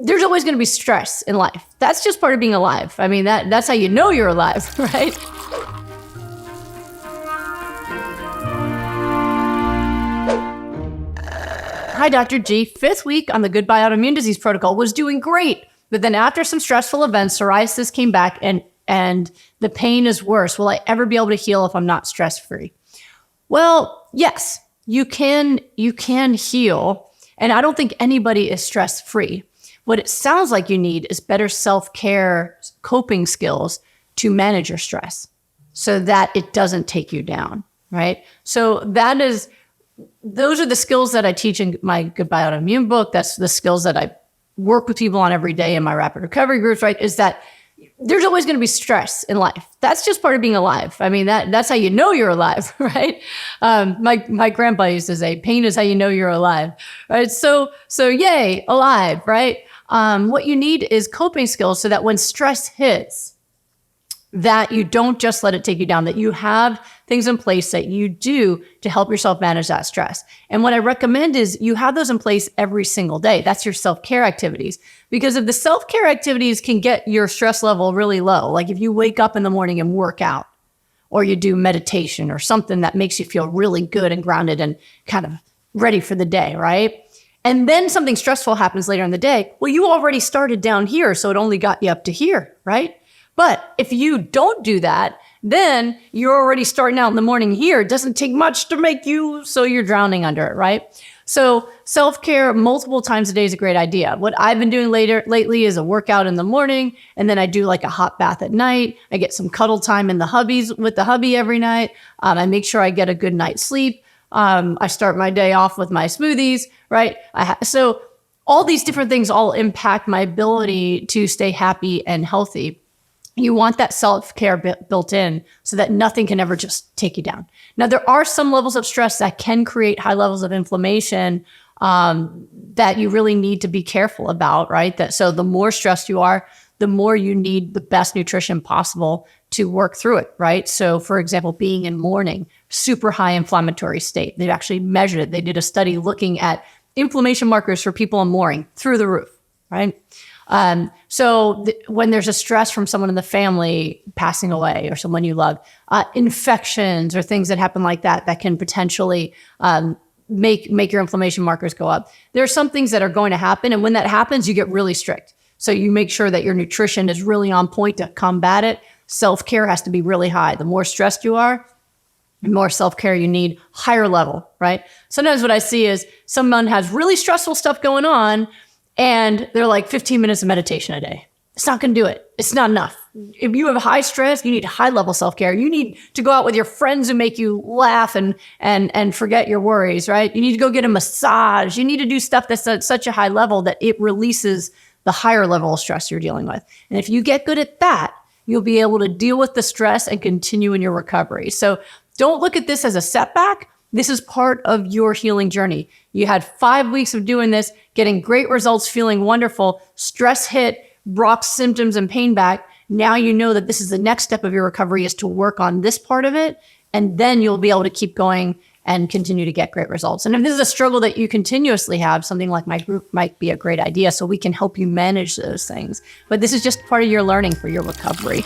there's always going to be stress in life. That's just part of being alive. I mean, that's how you know you're alive, right? Hi, Dr. G. 5th week on the Goodbye Autoimmune Disease protocol was doing great. But then after some stressful events, psoriasis came back and the pain is worse. Will I ever be able to heal if I'm not stress-free? Well, yes, you can heal. And I don't think anybody is stress-free. What it sounds like you need is better self-care coping skills to manage your stress so that it doesn't take you down, right? So those are the skills that I teach in my Goodbye Autoimmune book. That's the skills that I work with people on every day in my rapid recovery groups, right? Is that there's always going to be stress in life. That's just part of being alive. I mean, that's how you know you're alive, right? My grandpa used to say, pain is how you know you're alive, right? So yay, alive, right? What you need is coping skills so that when stress hits, that you don't just let it take you down, that you have things in place that you do to help yourself manage that stress. And what I recommend is you have those in place every single day. That's your self-care activities. Because if the self-care activities can get your stress level really low, like if you wake up in the morning and work out, or you do meditation or something that makes you feel really good and grounded and kind of ready for the day, right? And then something stressful happens later in the day, well, you already started down here, so it only got you up to here, right? But if you don't do that, then you're already starting out in the morning here. It doesn't take much to make you, so you're drowning under it, right? So self-care multiple times a day is a great idea. What I've been doing lately is a workout in the morning, and then I do like a hot bath at night. I get some cuddle time in the hubbies with the hubby every night. I make sure I get a good night's sleep. I start my day off with my smoothies, right? So all these different things all impact my ability to stay happy and healthy. You want that self-care built in so that nothing can ever just take you down. Now, there are some levels of stress that can create high levels of inflammation that you really need to be careful about, right? So the more stressed you are, the more you need the best nutrition possible to work through it, right? So for example, being in mourning, super high inflammatory state. They've actually measured it. They did a study looking at inflammation markers for people in mourning through the roof, right? When there's a stress from someone in the family passing away or someone you love, infections or things that happen like that can potentially make your inflammation markers go up. There are some things that are going to happen. And when that happens, you get really strict. So you make sure that your nutrition is really on point to combat it. Self-care has to be really high. The more stressed you are, the more self-care you need, higher level, right? Sometimes what I see is someone has really stressful stuff going on, and they're like 15 minutes of meditation a day. It's not going to do it. It's not enough. If you have high stress, you need high level self-care. You need to go out with your friends who make you laugh and forget your worries, right? You need to go get a massage. You need to do stuff that's at such a high level that it releases the higher level of stress you're dealing with. And if you get good at that, you'll be able to deal with the stress and continue in your recovery. So don't look at this as a setback. This is part of your healing journey. You had 5 weeks of doing this, getting great results, feeling wonderful. Stress hit, brought symptoms and pain back. Now you know that this is the next step of your recovery is to work on this part of it. And then you'll be able to keep going and continue to get great results. And if this is a struggle that you continuously have, something like my group might be a great idea so we can help you manage those things. But this is just part of your learning for your recovery.